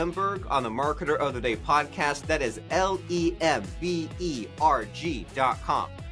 Lemberg on the Marketer of the Day podcast. That is Lemberg.com.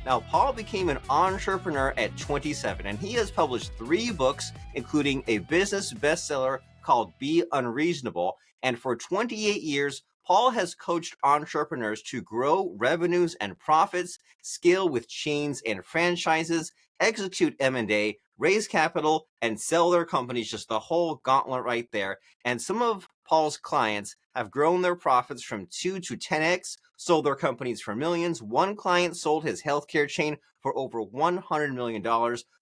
Now, Paul became an entrepreneur at 27, and he has published 3 books, including a business bestseller called Be Unreasonable. And for 28 years, Paul has coached entrepreneurs to grow revenues and profits, scale with chains and franchises, execute M&A, raise capital, and sell their companies, just the whole gauntlet right there. And some of Paul's clients have grown their profits from 2 to 10x, sold their companies for millions. One client sold his healthcare chain for over $100 million.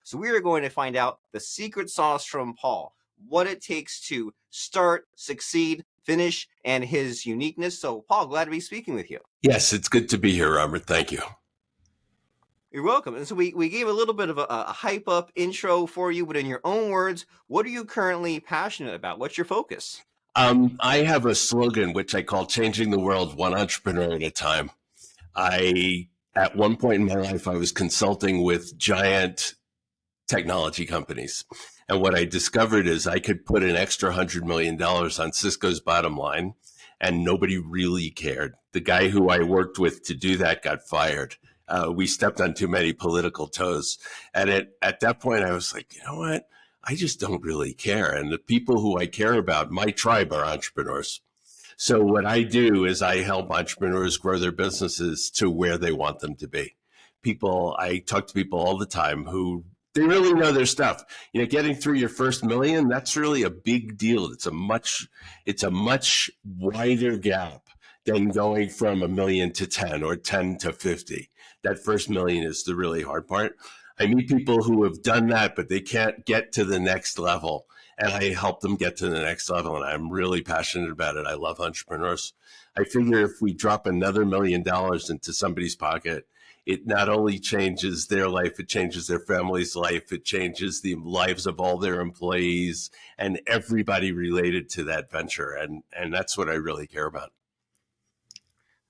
So we are going to find out the secret sauce from Paul, what it takes to start, succeed, finish, and his uniqueness. So Paul, glad to be speaking with you. Yes, it's good to be here, Robert. Thank you. You're welcome. And so we gave a little bit of a hype up intro for you, but in your own words, what are you currently passionate about? What's your focus? I have a slogan which I call changing the world one entrepreneur at a time. At one point in my life, I was consulting with giant technology companies. And what I discovered is I could put an extra $100 million on Cisco's bottom line, and nobody really cared. The guy who I worked with to do that got fired. We stepped on too many political toes. And at that point, I was like, you know what? I just don't really care. And the people who I care about, my tribe, are entrepreneurs. So what I do is I help entrepreneurs grow their businesses to where they want them to be. I talk to people all the time who they really know their stuff. You know, getting through your first million, that's really a big deal. It's a much wider gap than going from $1 million to 10 or 10 to 50. That first million is the really hard part. I meet people who have done that, but they can't get to the next level. And I help them get to the next level. And I'm really passionate about it. I love entrepreneurs. I figure if we drop another $1 million into somebody's pocket, it not only changes their life, it changes their family's life, it changes the lives of all their employees and everybody related to that venture. And that's what I really care about.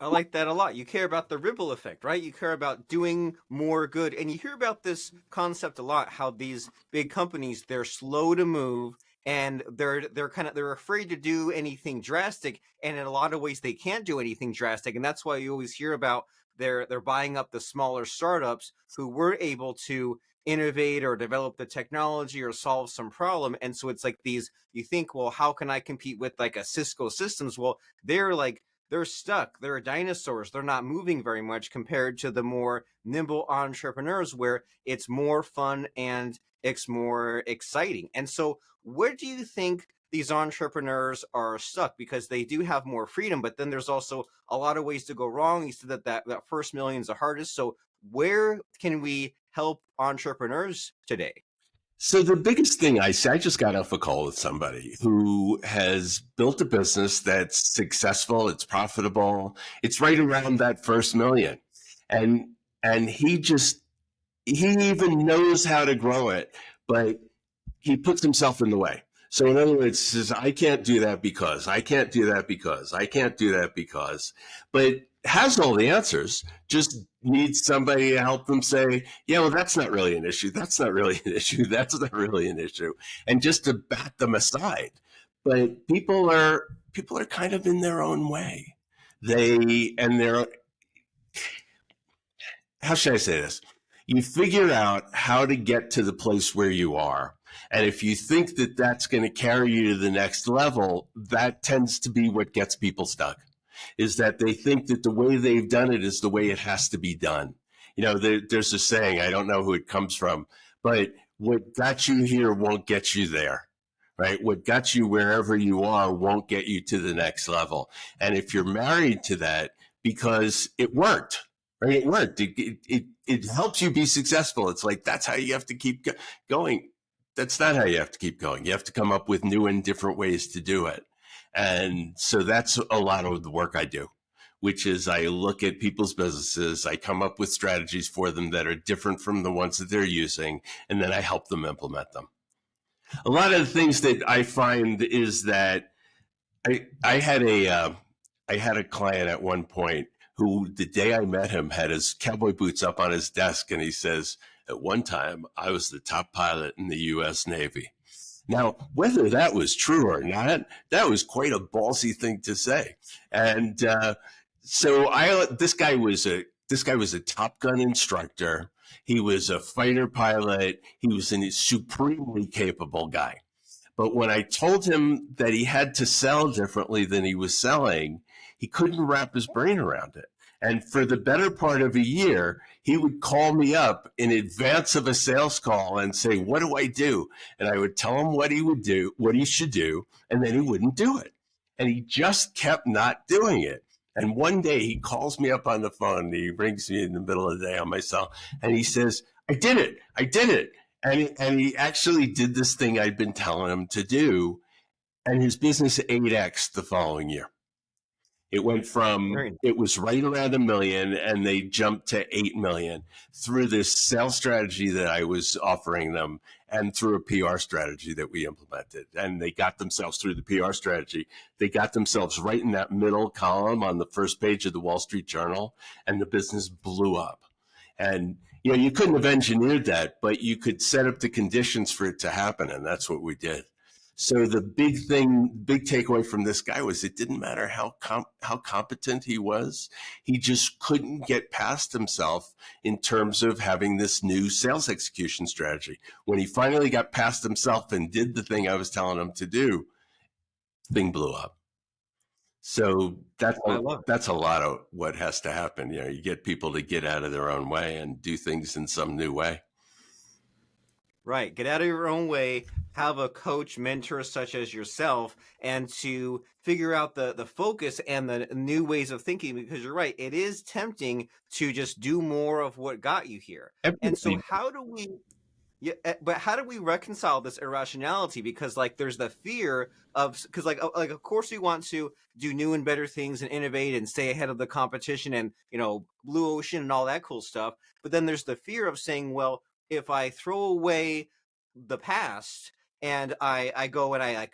I like that a lot. You care about the ripple effect, right? You care about doing more good. And you hear about this concept a lot, how these big companies, they're slow to move and they're afraid to do anything drastic. And in a lot of ways, they can't do anything drastic. And that's why you always hear about they're buying up the smaller startups who were able to innovate or develop the technology or solve some problem. And so it's like these, you think, well, how can I compete with like a Cisco Systems? Well, they're stuck. They're dinosaurs. They're not moving very much compared to the more nimble entrepreneurs where it's more fun and it's more exciting. And so where do you think these entrepreneurs are stuck? Because they do have more freedom, but then there's also a lot of ways to go wrong. You said that first million is the hardest. So where can we help entrepreneurs today? So the biggest thing I just got off a call with somebody who has built a business that's successful, it's profitable, it's right around that first million. And he even knows how to grow it, but he puts himself in the way. So in other words, he says, I can't do that because, I can't do that because, I can't do that because, but has all the answers, just needs somebody to help them say, yeah, well, that's not really an issue. That's not really an issue. That's not really an issue. And just to bat them aside. But people are kind of in their own way. How should I say this? You figure out how to get to the place where you are. And if you think that that's going to carry you to the next level, that tends to be what gets people stuck, is that they think that the way they've done it is the way it has to be done. You know, there's a saying, I don't know who it comes from, but what got you here won't get you there, right? What got you wherever you are won't get you to the next level. And if you're married to that because it worked, right? It worked. It helps you be successful. It's like, that's how you have to keep going. That's not how you have to keep going. You have to come up with new and different ways to do it. And so that's a lot of the work I do, which is I look at people's businesses, I come up with strategies for them that are different from the ones that they're using, and then I help them implement them. A lot of the things that I find is that I had a client at one point who, the day I met him, had his cowboy boots up on his desk, and he says, at one time, I was the top pilot in the U.S. Navy. Now, whether that was true or not, that was quite a ballsy thing to say. And so this guy was a Top Gun instructor. He was a fighter pilot. He was a supremely capable guy. But when I told him that he had to sell differently than he was selling, he couldn't wrap his brain around it. And for the better part of a year, he would call me up in advance of a sales call and say, "What do I do?" And I would tell him what he would do, what he should do, and then he wouldn't do it. And he just kept not doing it. And one day he calls me up on the phone. He rings me in the middle of the day on my cell, and he says, "I did it. I did it." And he actually did this thing I'd been telling him to do, and his business 8x the following year. It went from, it was right around $1 million, and they jumped to 8 million through this sales strategy that I was offering them and through a PR strategy that we implemented. And they got themselves through the PR strategy. They got themselves right in that middle column on the first page of the Wall Street Journal, and the business blew up. And you couldn't have engineered that, but you could set up the conditions for it to happen, and that's what we did. So the big takeaway from this guy was it didn't matter how competent he was. He just couldn't get past himself in terms of having this new sales execution strategy. When he finally got past himself and did the thing I was telling him to do, thing blew up. So that's a lot of what has to happen. You get people to get out of their own way and do things in some new way. Right. Get out of your own way, have a coach, mentor such as yourself, and to figure out the focus and the new ways of thinking, because you're right. It is tempting to just do more of what got you here. And so how do we reconcile this irrationality? Because there's the fear of, because of course we want to do new and better things and innovate and stay ahead of the competition and, blue ocean and all that cool stuff. But then there's the fear of saying, well, if I throw away the past and I go and I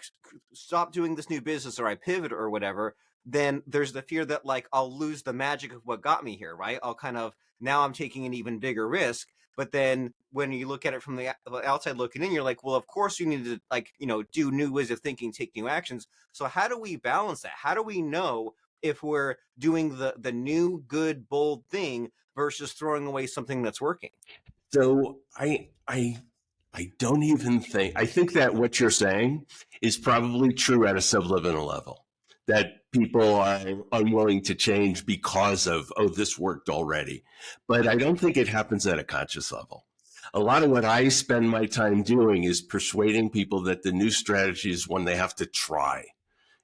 stop doing this new business, or I pivot or whatever, then there's the fear that I'll lose the magic of what got me here, right? Now I'm taking an even bigger risk. But then when you look at it from the outside looking in, you're like, well, of course you need to do new ways of thinking, take new actions. So how do we balance that? How do we know if we're doing the new, good, bold thing versus throwing away something that's working? So I don't even think, I think that what you're saying is probably true at a subliminal level, that people are unwilling to change because of, this worked already. But I don't think it happens at a conscious level. A lot of what I spend my time doing is persuading people that the new strategy is one they have to try.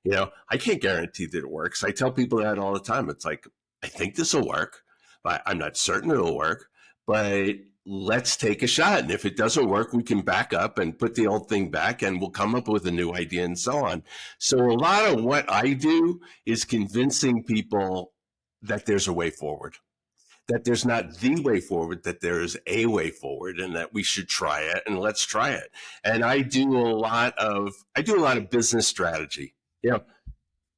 I can't guarantee that it works. I tell people that all the time. It's like, I think this will work, but I'm not certain it'll work, but let's take a shot. And if it doesn't work, we can back up and put the old thing back, and we'll come up with a new idea and so on. So a lot of what I do is convincing people that there's a way forward, that there's not the way forward, that there is a way forward, and that we should try it, and let's try it. And I do a lot of business strategy.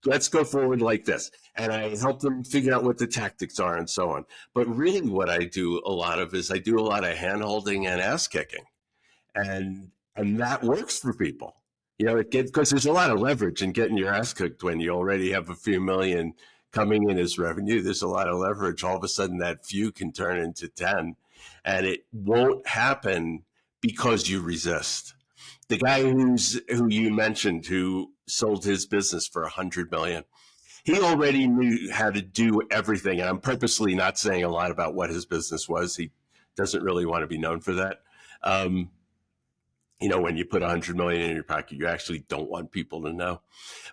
Let's go forward like this. And I help them figure out what the tactics are and so on. But really what I do a lot of is I do a lot of hand holding and ass kicking. And that works for people. Because there's a lot of leverage in getting your ass kicked when you already have a few million coming in as revenue. There's a lot of leverage. All of a sudden that few can turn into 10. And it won't happen because you resist. The guy who you mentioned, who sold his business for $100 million, he already knew how to do everything. And I'm purposely not saying a lot about what his business was. He doesn't really want to be known for that. When you put $100 million in your pocket, you actually don't want people to know.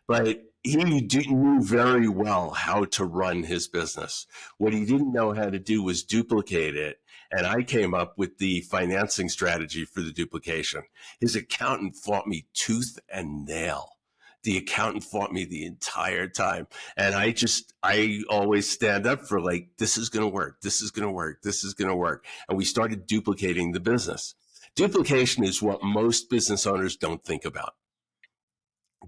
But he knew very well how to run his business. What he didn't know how to do was duplicate it. And I came up with the financing strategy for the duplication. His accountant fought me tooth and nail. The accountant fought me the entire time. And I always stand up for this is going to work. This is going to work. This is going to work. And we started duplicating the business. Duplication is what most business owners don't think about.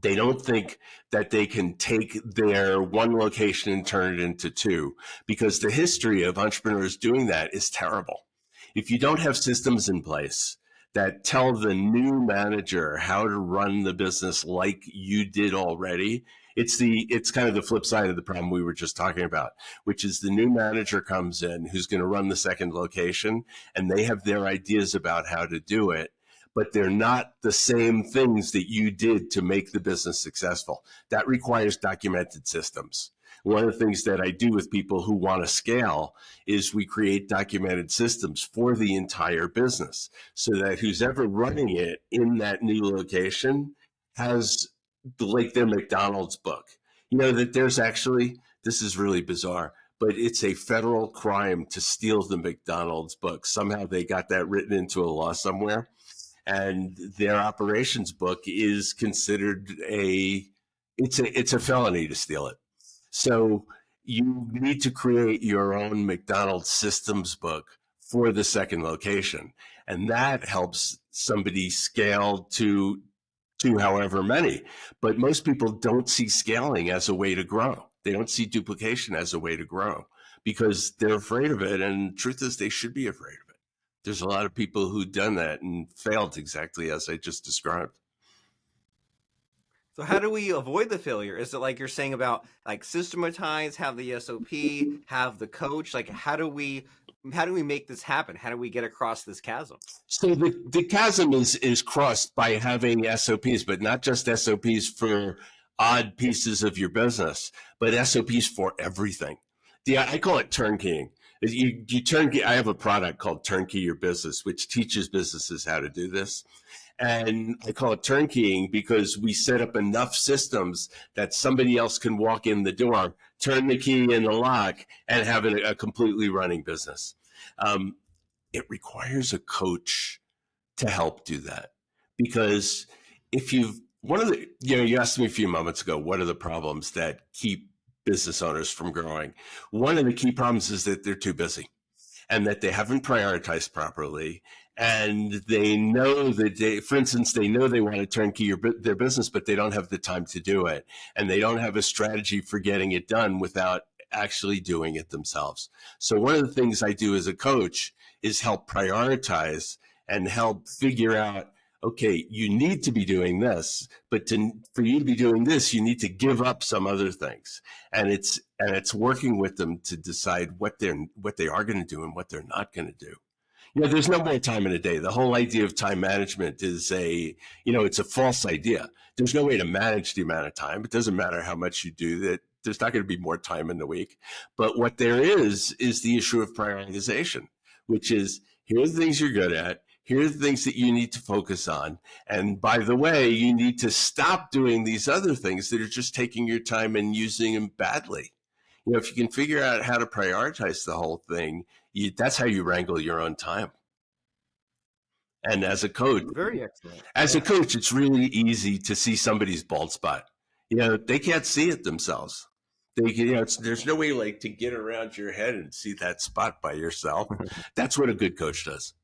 They don't think that they can take their one location and turn it into two, because the history of entrepreneurs doing that is terrible. If you don't have systems in place, that tell the new manager how to run the business like you did already. It's kind of the flip side of the problem we were just talking about, which is the new manager comes in who's going to run the second location, and they have their ideas about how to do it, but they're not the same things that you did to make the business successful. That requires documented systems. One of the things that I do with people who want to scale is we create documented systems for the entire business so that who's ever running it in that new location has like their McDonald's book. You know, that there's actually, this is really bizarre, but it's a federal crime to steal the McDonald's book. Somehow they got that written into a law somewhere. And their operations book is considered it's a felony to steal it. So you need to create your own McDonald's systems book for the second location. And that helps somebody scale to however many. But most people don't see scaling as a way to grow. They don't see duplication as a way to grow because they're afraid of it. And the truth is, they should be afraid of it. There's a lot of people who've done that and failed exactly as I just described. So how do we avoid the failure? Is it like you're saying about like systematize, have the SOP, have the coach? Like how do we make this happen? How do we get across this chasm? So the chasm is crossed by having SOPs, but not just SOPs for odd pieces of your business, but SOPs for everything. I call it turnkeying. You turnkey. I have a product called Turnkey Your Business, which teaches businesses how to do this. And I call it turnkeying because we set up enough systems that somebody else can walk in the door, turn the key in the lock, and have a completely running business. It requires a coach to help do that. Because you asked me a few moments ago, what are the problems that keep business owners from growing? One of the key problems is that they're too busy and that they haven't prioritized properly. And they know that for instance, they know they want to turnkey their business, but they don't have the time to do it. And they don't have a strategy for getting it done without actually doing it themselves. So one of the things I do as a coach is help prioritize and help figure out, okay, you need to be doing this, but for you to be doing this, you need to give up some other things. And it's working with them to decide what they are going to do and what they're not going to do. There's no more time in a day. The whole idea of time management is it's a false idea. There's no way to manage the amount of time. It doesn't matter how much you do that. There's not going to be more time in the week. But what there is the issue of prioritization, which is here are the things you're good at. Here are the things that you need to focus on. And by the way, you need to stop doing these other things that are just taking your time and using them badly. If you can figure out how to prioritize the whole thing, that's how you wrangle your own time. And as a coach, very excellent. A coach, it's really easy to see somebody's bald spot. They can't see it themselves. There's no way to get around your head and see that spot by yourself. That's what a good coach does.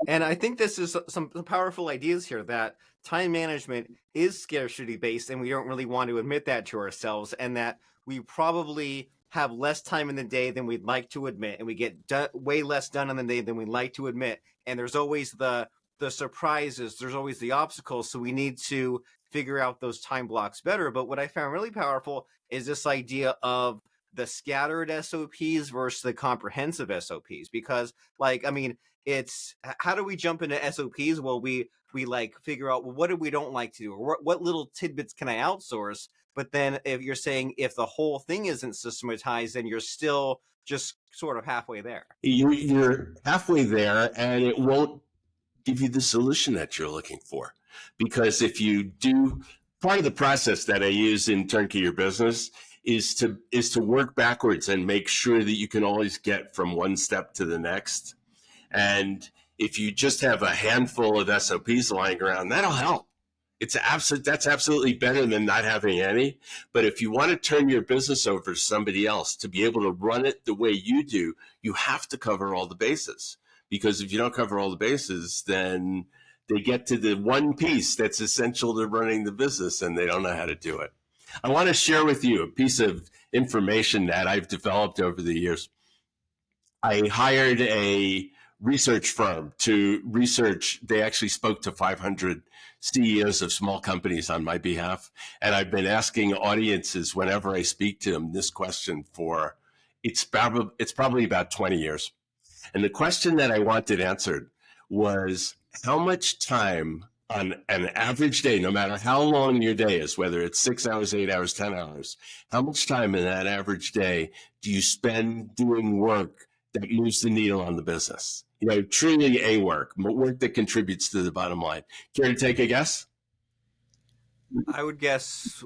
And I think this is some powerful ideas here that time management is scarcity based and we don't really want to admit that to ourselves, and that we probably have less time in the day than we'd like to admit, and we get way less done in the day than we'd like to admit. And there's always the surprises, there's always the obstacles. So we need to figure out those time blocks better. But what I found really powerful is this idea of the scattered SOPs versus the comprehensive SOPs, because it's how do we jump into SOPs? Well, we figure out, well, what do we don't like to do, or what little tidbits can I outsource? But then if you're saying if the whole thing isn't systematized, then you're still just sort of halfway there. You're halfway there, and it won't give you the solution that you're looking for. Because if you do, part of the process that I use in Turnkey Your Business is to work backwards and make sure that you can always get from one step to the next. And if you just have a handful of SOPs lying around, that'll help. That's absolutely better than not having any. But if you want to turn your business over to somebody else to be able to run it the way you do, you have to cover all the bases. Because if you don't cover all the bases, then they get to the one piece that's essential to running the business and they don't know how to do it. I want to share with you a piece of information that I've developed over the years. I hired a research firm to research. They actually spoke to 500 CEOs of small companies on my behalf. And I've been asking audiences whenever I speak to them this question for it's probably about 20 years. And the question that I wanted answered was how much time on an average day, no matter how long your day is, whether it's 6 hours, 8 hours, 10 hours, how much time in that average day do you spend doing work that moves the needle on the business? Truly a work that contributes to the bottom line. Care to take a guess? I would guess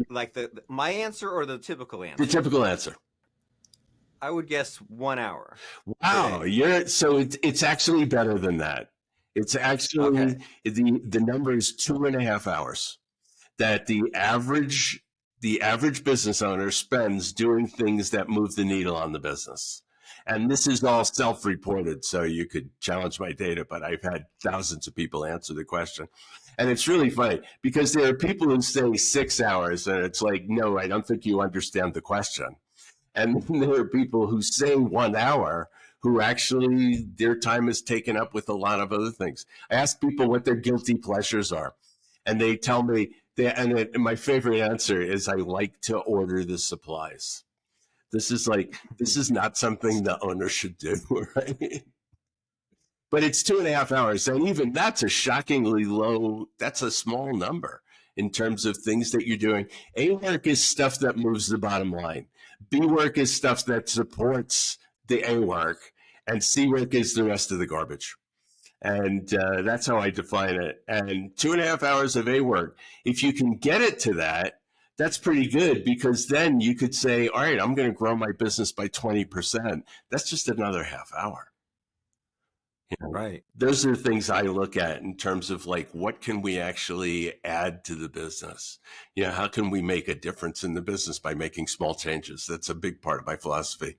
like my answer or the typical The answer. typical answer. I would guess 1 hour. Wow, it's actually better than that. It's actually Okay. the number is 2.5 hours that the average business owner spends doing things that move the needle on the business. And this is all self-reported, so you could challenge my data, but I've had thousands of people answer the question. And it's really funny because there are people who say 6 hours, and it's like, no, I don't think you understand the question. And then there are people who say 1 hour who actually their time is taken up with a lot of other things. I ask people what their guilty pleasures are, and they tell me, and my favorite answer is, I like to order the supplies. This is not something the owner should do, right? But it's 2.5 hours. And even that's that's a small number in terms of things that you're doing. A work is stuff that moves the bottom line. B work is stuff that supports the A work. And C work is the rest of the garbage. And that's how I define it. And 2.5 hours of A work, if you can get it to that, that's pretty good, because then you could say, all right, I'm going to grow my business by 20%. That's just another half hour. Right. Those are the things I look at in terms of what can we actually add to the business? How can we make a difference in the business by making small changes? That's a big part of my philosophy.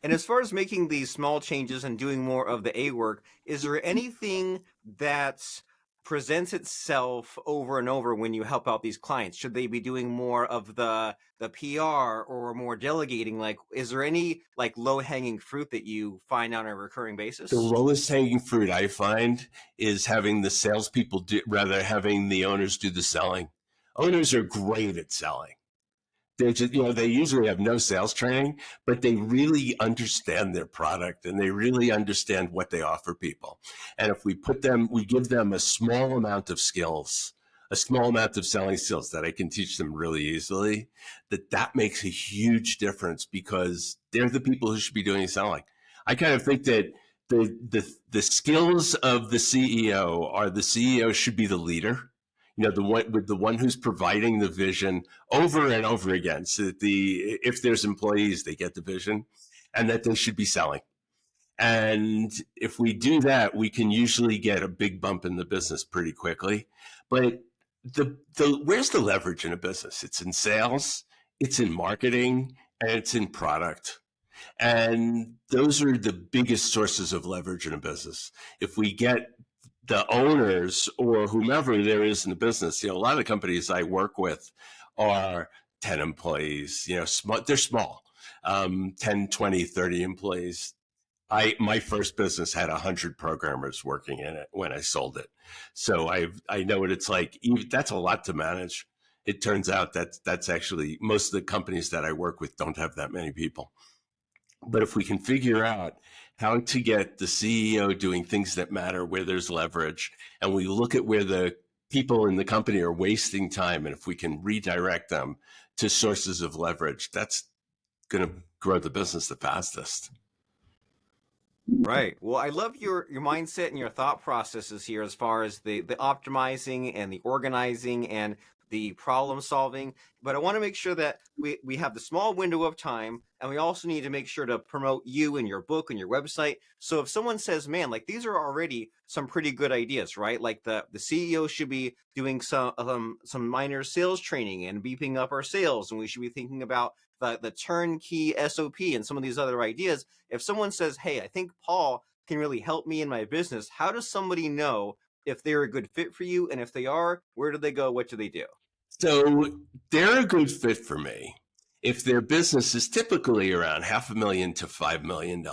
And as far as making these small changes and doing more of the A work, is there anything that presents itself over and over when you help out these clients? Should they be doing more of the PR or more delegating? Is there any low-hanging fruit that you find on a recurring basis? The lowest hanging fruit I find is having the salespeople having the owners do the selling. Owners are great at selling. They usually have no sales training, but they really understand their product and they really understand what they offer people. And if we give them a small amount of skills, a small amount of selling skills that I can teach them really easily, that makes a huge difference, because they're the people who should be doing selling. I kind of think that the skills of the CEO are, the CEO should be the leader. The one who's providing the vision over and over again, so that if there's employees, they get the vision, and that they should be selling. And if we do that, we can usually get a big bump in the business pretty quickly. But where's the leverage in a business? It's in sales, it's in marketing, and it's in product. And those are the biggest sources of leverage in a business. If we get the owners or whomever there is in the business, a lot of the companies I work with are 10 employees, they're small, 10, 20, 30 employees. My first business had 100 programmers working in it when I sold it. So I know what it's like. That's a lot to manage. It turns out that's actually, most of the companies that I work with don't have that many people. But if we can figure out how to get the CEO doing things that matter, where there's leverage, and we look at where the people in the company are wasting time, and if we can redirect them to sources of leverage, that's going to grow the business the fastest. Right. Well, I love your mindset and your thought processes here as far as the optimizing and the organizing and the problem solving. But I want to make sure that we have the small window of time, and we also need to make sure to promote you and your book and your website. So if someone says, man, these are already some pretty good ideas, right? Like the CEO should be doing some minor sales training and beefing up our sales, and we should be thinking about the turnkey SOP and some of these other ideas. If someone says, hey, I think Paul can really help me in my business, how does somebody know if they're a good fit for you? And if they are, where do they go? What do they do? So they're a good fit for me if their business is typically around $500,000 to $5 million,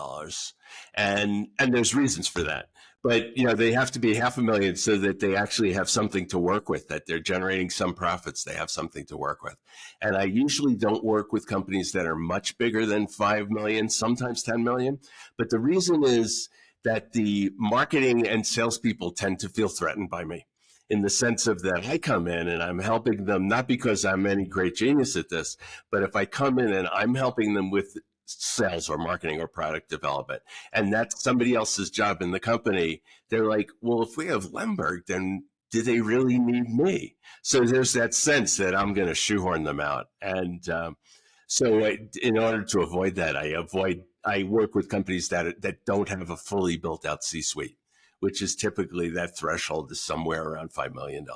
and there's reasons for that. But they have to be $500,000 so that they actually have something to work with, that they're generating some profits, they have something to work with. And I usually don't work with companies that are much bigger than 5 million, sometimes 10 million. But the reason is that the marketing and salespeople tend to feel threatened by me, in the sense of that I come in and I'm helping them, not because I'm any great genius at this, but if I come in and I'm helping them with sales or marketing or product development, and that's somebody else's job in the company, they're like, well, if we have Lemberg, then do they really need me? So there's that sense that I'm going to shoehorn them out. And in order to avoid that, I work with companies that don't have a fully built out C-suite, which is typically, that threshold is somewhere around $5 million.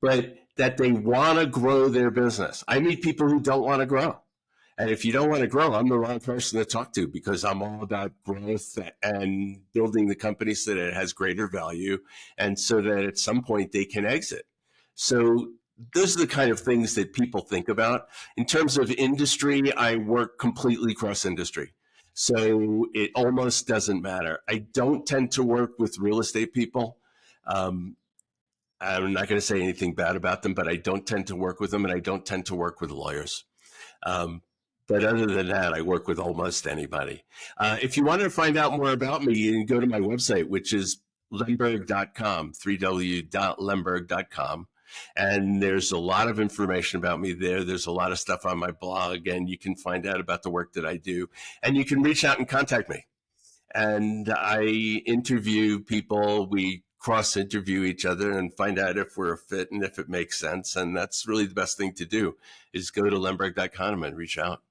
But that they want to grow their business. I meet people who don't want to grow. And if you don't want to grow, I'm the wrong person to talk to, because I'm all about growth and building the company so that it has greater value, and so that at some point they can exit. So those are the kind of things that people think about. In terms of industry, I work completely cross-industry. So it almost doesn't matter. I don't tend to work with real estate people. I'm not going to say anything bad about them, but I don't tend to work with them, and I don't tend to work with lawyers. But other than that, I work with almost anybody. If you wanted to find out more about me, you can go to my website, which is lemberg.com, 3w.lemberg.com. And there's a lot of information about me there. There's a lot of stuff on my blog, and you can find out about the work that I do. And you can reach out and contact me. And I interview people. We cross-interview each other and find out if we're a fit and if it makes sense. And that's really the best thing to do, is go to lemberg.com and reach out.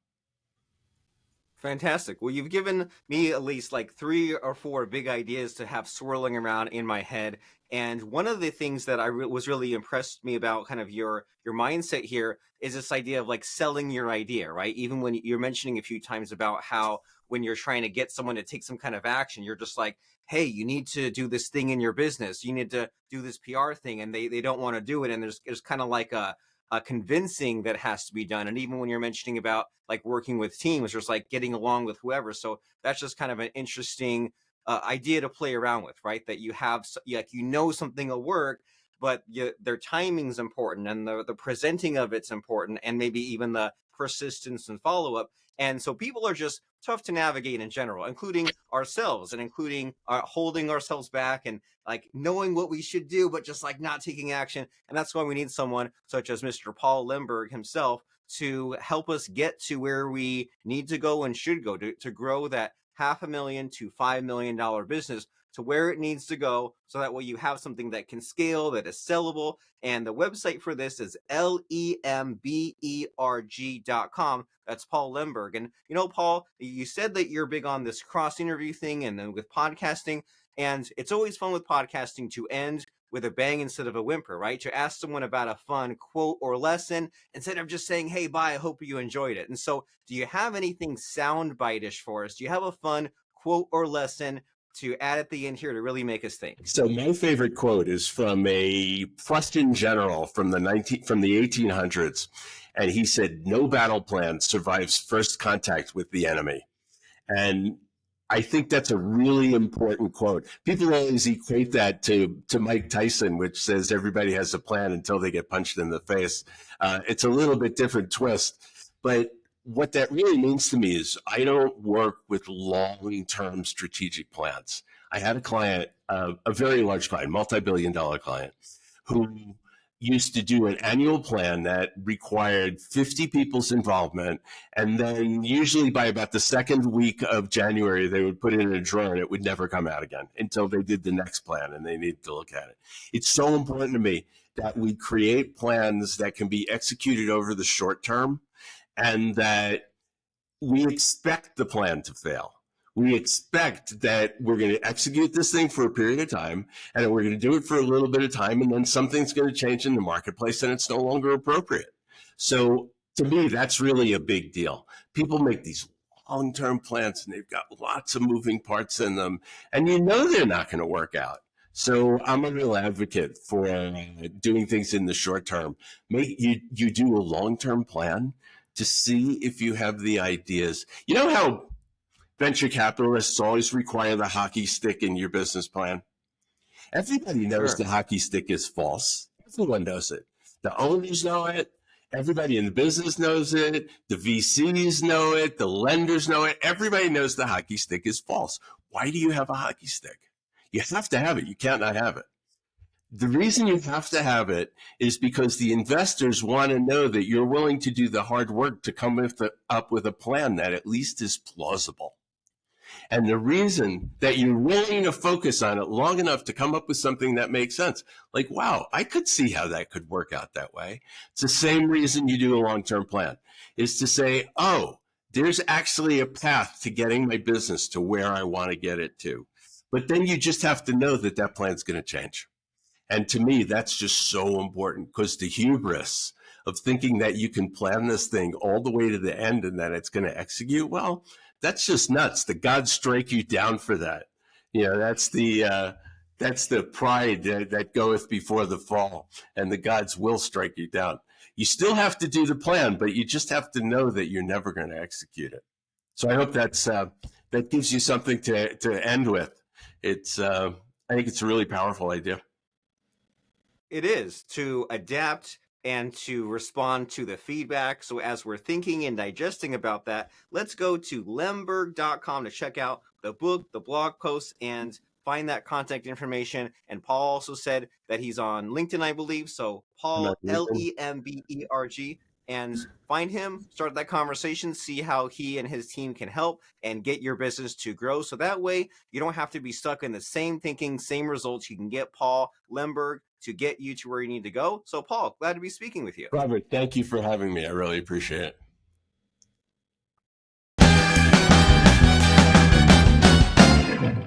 Fantastic. Well, you've given me at least like 3 or 4 big ideas to have swirling around in my head. And one of the things that was really impressed me about kind of your mindset here is this idea of like selling your idea, right? Even when you're mentioning a few times about how when you're trying to get someone to take some kind of action, you're just like, hey, you need to do this thing in your business. You need to do this PR thing, and they don't want to do it. And there's kind of like a convincing that has to be done. And even when you're mentioning about like working with teams, there's like getting along with whoever. So that's just kind of an interesting idea to play around with, right? That you have, like, something will work, but their timing's important, and the presenting of it's important, and maybe even the persistence and follow-up. And so people are just tough to navigate in general, including ourselves, and including holding ourselves back, and like knowing what we should do, but just like not taking action. And that's why we need someone such as Mr. Paul Lemberg himself to help us get to where we need to go and should go to grow that $500,000 to $5 million business to where it needs to go, so that way you have something that can scale, that is sellable. And the website for this is lemberg.com. That's Paul Lemberg. And Paul, you said that you're big on this cross interview thing, and then with podcasting, and it's always fun with podcasting to end with a bang instead of a whimper, right? To ask someone about a fun quote or lesson instead of just saying, hey, bye, I hope you enjoyed it. And so do you have anything soundbite-ish for us? Do you have a fun quote or lesson to add at the end here to really make us think? So my favorite quote is from a Prussian general from the 1800s. And he said, no battle plan survives first contact with the enemy. And I think that's a really important quote. People always equate that to Mike Tyson, which says everybody has a plan until they get punched in the face. It's a little bit different twist. But what that really means to me is I don't work with long-term strategic plans. I had a client, a very large client, multi-billion-dollar client, who used to do an annual plan that required 50 people's involvement. And then usually by about the second week of January, they would put it in a drawer and it would never come out again until they did the next plan and they needed to look at it. It's so important to me that we create plans that can be executed over the short term, and that we expect the plan to fail. We expect that we're going to execute this thing for a period of time, and we're going to do it for a little bit of time, and then something's going to change in the marketplace and it's no longer appropriate. So to me, that's really a big deal. People make these long-term plans and they've got lots of moving parts in them, and they're not going to work out. So I'm a real advocate for doing things in the short term. You do a long-term plan, to see if you have the ideas. You know how venture capitalists always require the hockey stick in your business plan? Everybody knows Sure. the hockey stick is false. Everyone knows it. The owners know it. Everybody in the business knows it. The VCs know it. The lenders know it. Everybody knows the hockey stick is false. Why do you have a hockey stick? You have to have it. You can't not have it. The reason you have to have it is because the investors want to know that you're willing to do the hard work to come up with a plan that at least is plausible. And the reason that you're willing to focus on it long enough to come up with something that makes sense, like, wow, I could see how that could work out that way. It's the same reason you do a long-term plan, is to say, oh, there's actually a path to getting my business to where I want to get it to. But then you just have to know that that plan's going to change. And to me, that's just so important, because the hubris of thinking that you can plan this thing all the way to the end and that it's going to execute, well, that's just nuts. The gods strike you down for that. You know, that's the pride that goeth before the fall, and the gods will strike you down. You still have to do the plan, but you just have to know that you're never going to execute it. So I hope that gives you something to end with. I think it's a really powerful idea. It is to adapt and to respond to the feedback. So as we're thinking and digesting about that, let's go to lemberg.com to check out the book, the blog posts, and find that contact information. And Paul also said that he's on LinkedIn, I believe. So Paul, Lemberg, and find him, start that conversation, see how he and his team can help and get your business to grow. So that way you don't have to be stuck in the same thinking, same results. You can get Paul Lemberg to get you to where you need to go. So Paul, glad to be speaking with you. Robert, thank you for having me. I really appreciate it.